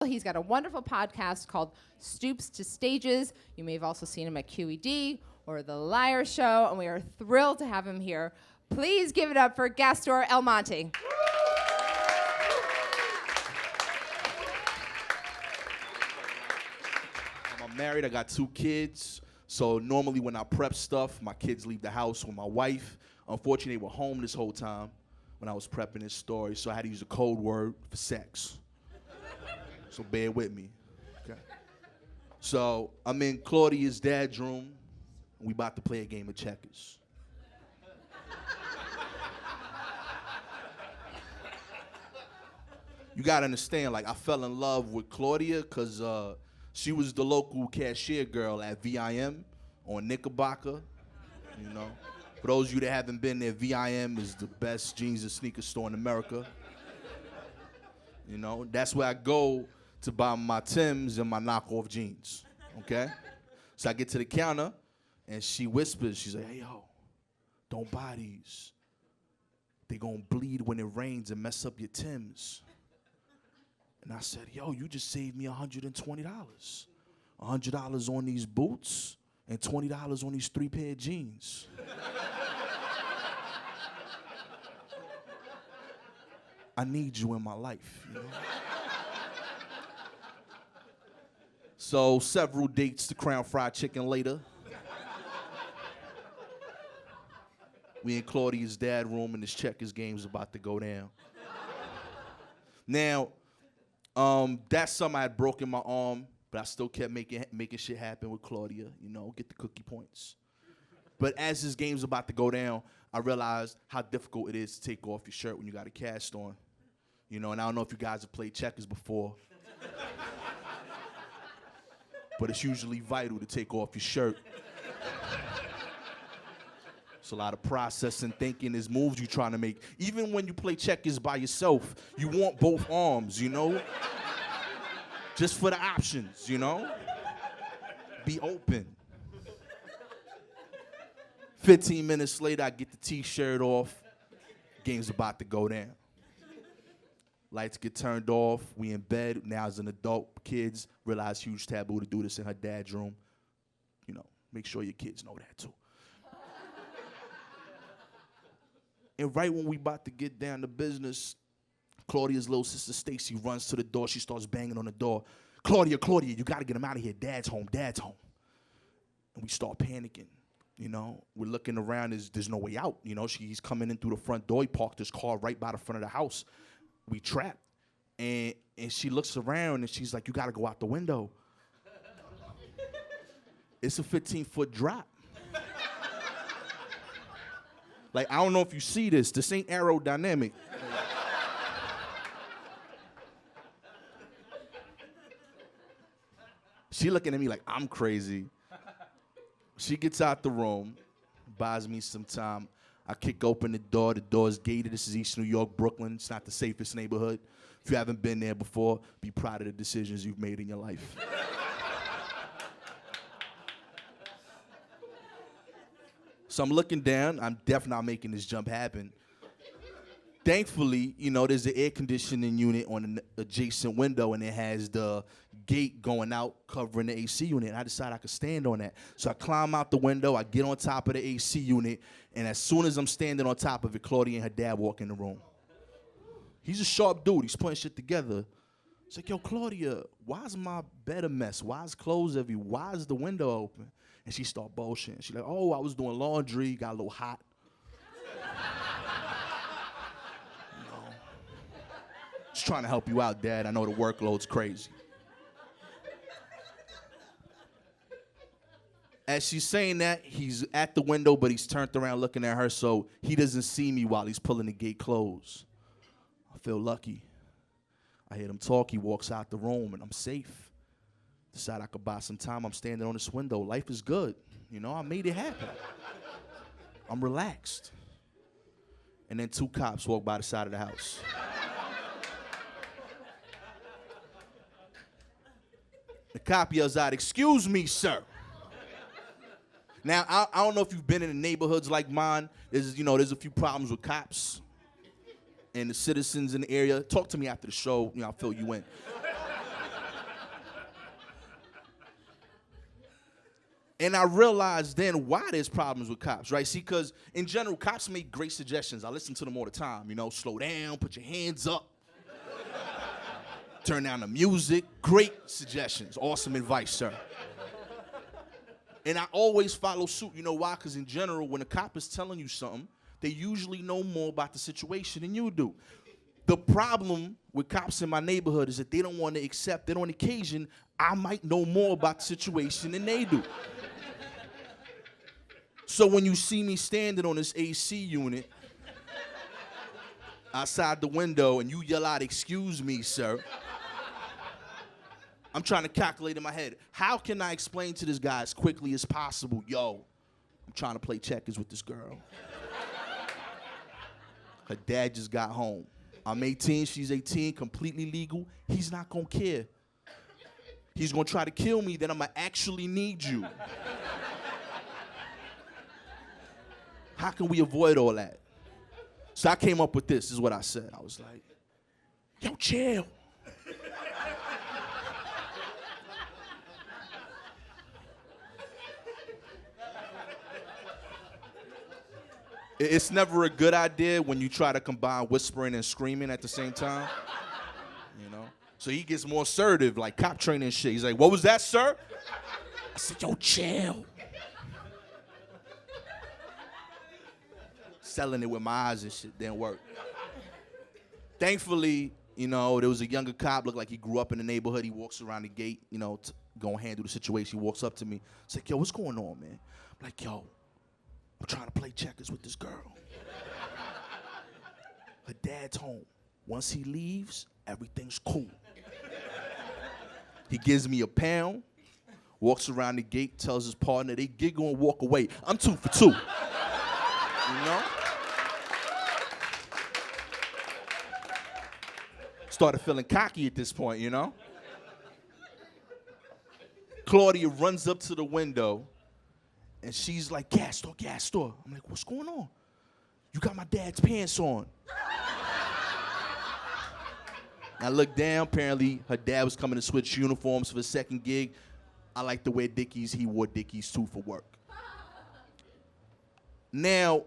He's got a wonderful podcast called Stoops to Stages. You may have also seen him at QED or The Liar Show, and we are thrilled to have him here. Please give it up for Gastor Almonte. I'm married, I got 2 kids. So normally when I prep stuff, my kids leave the house with my wife. Unfortunately, they were home this whole time when I was prepping this story, so I had to use a code word for sex. So bear with me, okay? So I'm in Claudia's dad's room, and we about to play a game of checkers. You gotta understand, like, I fell in love with Claudia because she was the local cashier girl at VIM on Knickerbocker, you know. For those of you that haven't been there, VIM is the best jeans and sneaker store in America. You know, that's where I go to buy my Timbs and my knockoff jeans, okay? So I get to the counter, and she whispers, she's like, hey, yo, don't buy these. They gonna bleed when it rains and mess up your Timbs. And I said, yo, you just saved me $120. $100 on these boots and $20 on these 3 pair of jeans. I need you in my life, you know? So several dates to Crown Fried Chicken later. We in Claudia's dad room and this checkers game's about to go down. Now, that summer I had broken my arm, but I still kept making shit happen with Claudia, you know, get the cookie points. But as this game's about to go down, I realized how difficult it is to take off your shirt when you got a cast on. You know, and I don't know if you guys have played checkers before, but it's usually vital to take off your shirt. It's a lot of processing, thinking, there's moves you're trying to make. Even when you play checkers by yourself, you want both arms, you know? Just for the options, you know? Be open. 15 minutes later, I get the t-shirt off. Game's about to go down. Lights get turned off. We in bed. Now as an adult, kids realize huge taboo to do this in her dad's room. You know, make sure your kids know that too. And right when we about to get down to business, Claudia's little sister Stacy runs to the door. She starts banging on the door. Claudia, you gotta get him out of here. Dad's home. And we start panicking. You know, we're looking around. There's no way out. You know, he's coming in through the front door. He parked his car right by the front of the house. We trapped. And she looks around and she's like, you gotta go out the window. It's a 15-foot drop. Like, I don't know if you see this. This ain't aerodynamic. She looking at me like I'm crazy. She gets out the room, buys me some time. I kick open the door. The door's gated. This is East New York, Brooklyn. It's not the safest neighborhood. If you haven't been there before, be proud of the decisions you've made in your life. So I'm looking down. I'm definitely not making this jump happen. Thankfully, you know, there's an air conditioning unit on an adjacent window, and it has the gate going out covering the AC unit. And I decided I could stand on that. So I climb out the window. I get on top of the AC unit, and as soon as I'm standing on top of it, Claudia and her dad walk in the room. He's a sharp dude. He's putting shit together. It's like, yo, Claudia, why is my bed a mess? Why is clothes everywhere? Why is the window open? And she start bullshitting. She's like, oh, I was doing laundry, got a little hot. You know, just trying to help you out, Dad. I know the workload's crazy. As she's saying that, he's at the window, but he's turned around looking at her, so he doesn't see me while he's pulling the gate closed. I feel lucky. I hear him talk. He walks out the room, and I'm safe. Decide I could buy some time. I'm standing on this window. Life is good. You know, I made it happen. I'm relaxed. And then 2 cops walk by the side of the house. The cop yells out, excuse me, sir. Now, I don't know if you've been in the neighborhoods like mine. There's a few problems with cops and the citizens in the area. Talk to me after the show. You know, I'll fill you in. And I realized then why there's problems with cops, right? See, because in general, cops make great suggestions. I listen to them all the time. You know, slow down, put your hands up, turn down the music. Great suggestions. Awesome advice, sir. And I always follow suit. You know why? Because in general, when a cop is telling you something, they usually know more about the situation than you do. The problem with cops in my neighborhood is that they don't want to accept that on occasion, I might know more about the situation than they do. So when you see me standing on this AC unit outside the window and you yell out, "Excuse me, sir," I'm trying to calculate in my head, how can I explain to this guy as quickly as possible, yo, I'm trying to play checkers with this girl. Her dad just got home. I'm 18, she's 18, completely legal. He's not gonna care. He's gonna try to kill me, then I'm gonna actually need you. How can we avoid all that? So I came up with this is what I said. I was like, yo, chill. It's never a good idea when you try to combine whispering and screaming at the same time, you know? So he gets more assertive, like cop training shit. He's like, "What was that, sir?" I said, "Yo, chill." Selling it with my eyes and shit didn't work. Thankfully, you know, there was a younger cop, looked like he grew up in the neighborhood. He walks around the gate, you know, to go and handle the situation. He walks up to me. He's like, "Yo, what's going on, man?" I'm like, "Yo, I'm trying to play checkers with this girl. Her dad's home. Once he leaves, everything's cool." He gives me £1, walks around the gate, tells his partner, they giggle and walk away. I'm 2 for 2. You know? Started feeling cocky at this point, you know? Claudia runs up to the window, and she's like, Gastor, Gastor. I'm like, what's going on? You got my dad's pants on. I looked down. Apparently, her dad was coming to switch uniforms for the second gig. I like to wear Dickies. He wore Dickies, too, for work. Now,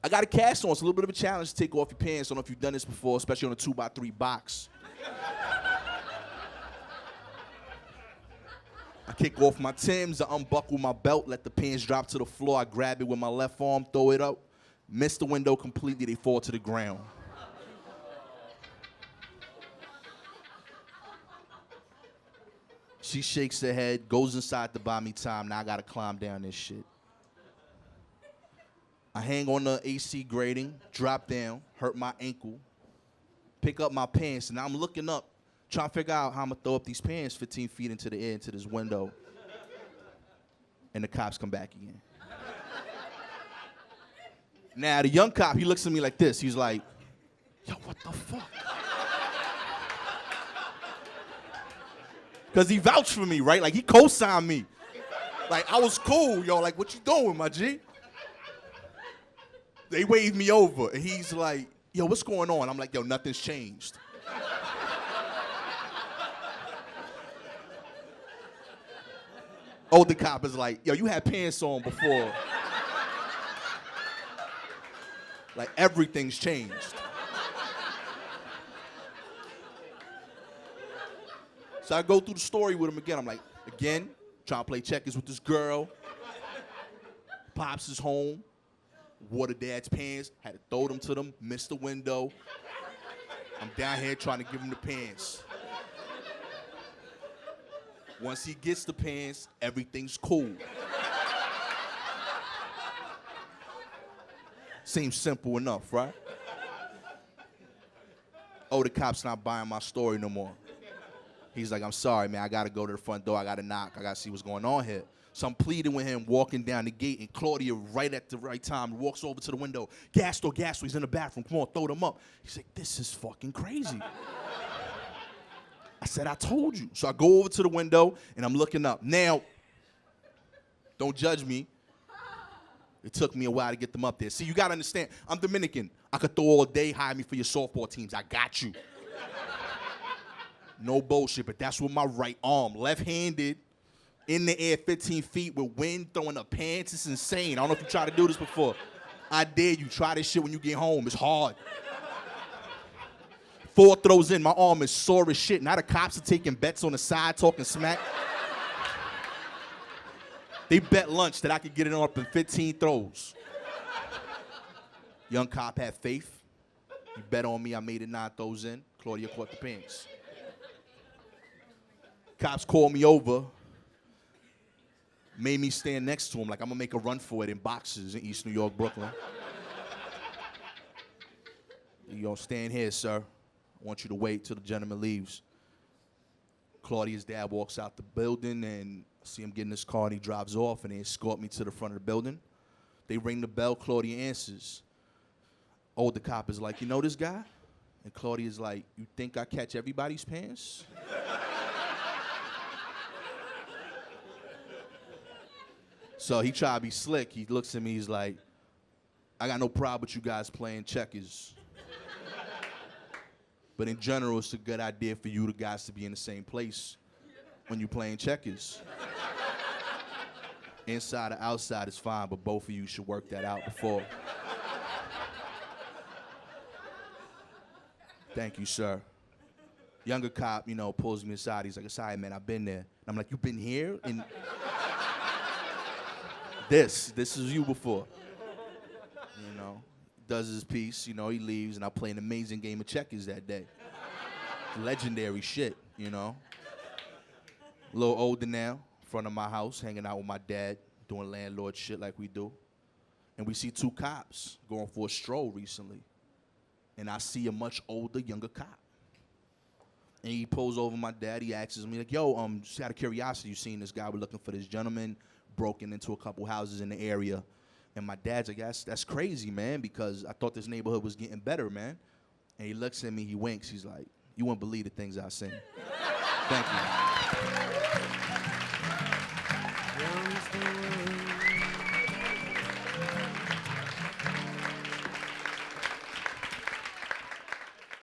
I got a cast on. It's a little bit of a challenge to take off your pants. I don't know if you've done this before, especially on a 2x3 box. I kick off my Timbs, I unbuckle my belt, let the pants drop to the floor. I grab it with my left arm, throw it up, miss the window completely, they fall to the ground. She shakes her head, goes inside to buy me time. Now I gotta climb down this shit. I hang on the AC grating, drop down, hurt my ankle, pick up my pants, and now I'm looking up, trying to figure out how I'm gonna throw up these pants 15 feet into the air, into this window. And the cops come back again. Now, the young cop, he looks at me like this. He's like, yo, what the fuck? Because he vouched for me, right? Like, he co-signed me. Like, I was cool, yo. Like, what you doing, my G? They waved me over, and he's like, yo, what's going on? I'm like, yo, nothing's changed. Older cop is like, yo, you had pants on before. Like, everything's changed. So I go through the story with him again. I'm like, again, trying to play checkers with this girl. Pops is home. Wore the dad's pants. Had to throw them to them. Missed the window. I'm down here trying to give him the pants. Once he gets the pants, everything's cool. Seems simple enough, right? Oh, the cop's not buying my story no more. He's like, I'm sorry, man. I got to go to the front door. I got to knock. I got to see what's going on here. So I'm pleading with him, walking down the gate, and Claudia, right at the right time, walks over to the window. Gastor, Gastor, he's in the bathroom. Come on, throw them up. He's like, this is fucking crazy. I said, I told you. So I go over to the window, and I'm looking up. Now, don't judge me. It took me a while to get them up there. See, you got to understand, I'm Dominican. I could throw all day, hire me for your softball teams. I got you. No bullshit, but that's with my right arm. Left-handed, in the air 15 feet with wind throwing up pants. It's insane. I don't know if you tried to do this before. I dare you. Try this shit when you get home. It's hard. 4 throws in, my arm is sore as shit. Now the cops are taking bets on the side, talking smack. They bet lunch that I could get it up in 15 throws. Young cop had faith. He bet on me. I made it 9 throws in. Claudia caught the pants. Cops called me over. Made me stand next to him like I'm going to make a run for it in boxes in East New York, Brooklyn. You stand here, sir. I want you to wait till the gentleman leaves. Claudia's dad walks out the building, and I see him get in his car, and he drives off, and they escort me to the front of the building. They ring the bell. Claudia answers. Older cop is like, you know this guy? And Claudia's like, you think I catch everybody's pants? So he tried to be slick. He looks at me, he's like, I got no problem with you guys playing checkers. But in general, it's a good idea for you guys to be in the same place when you're playing checkers. Inside or outside is fine, but both of you should work that out before. Thank you, sir. Younger cop, pulls me aside. He's like, sorry, man, I've been there. And I'm like, you've been here? And this is you before. Does his piece, he leaves, and I play an amazing game of checkers that day. Legendary shit, A little older now, in front of my house, hanging out with my dad, doing landlord shit like we do. And we see 2 cops going for a stroll recently. And I see a much older, younger cop. And he pulls over my dad, he asks me, like, yo, just out of curiosity, you seen this guy, we're looking for this gentleman, broken into a couple houses in the area. And my dad's like, that's crazy, man, because I thought this neighborhood was getting better, man. And he looks at me, he winks, he's like, you wouldn't believe the things I've seen. Thank you.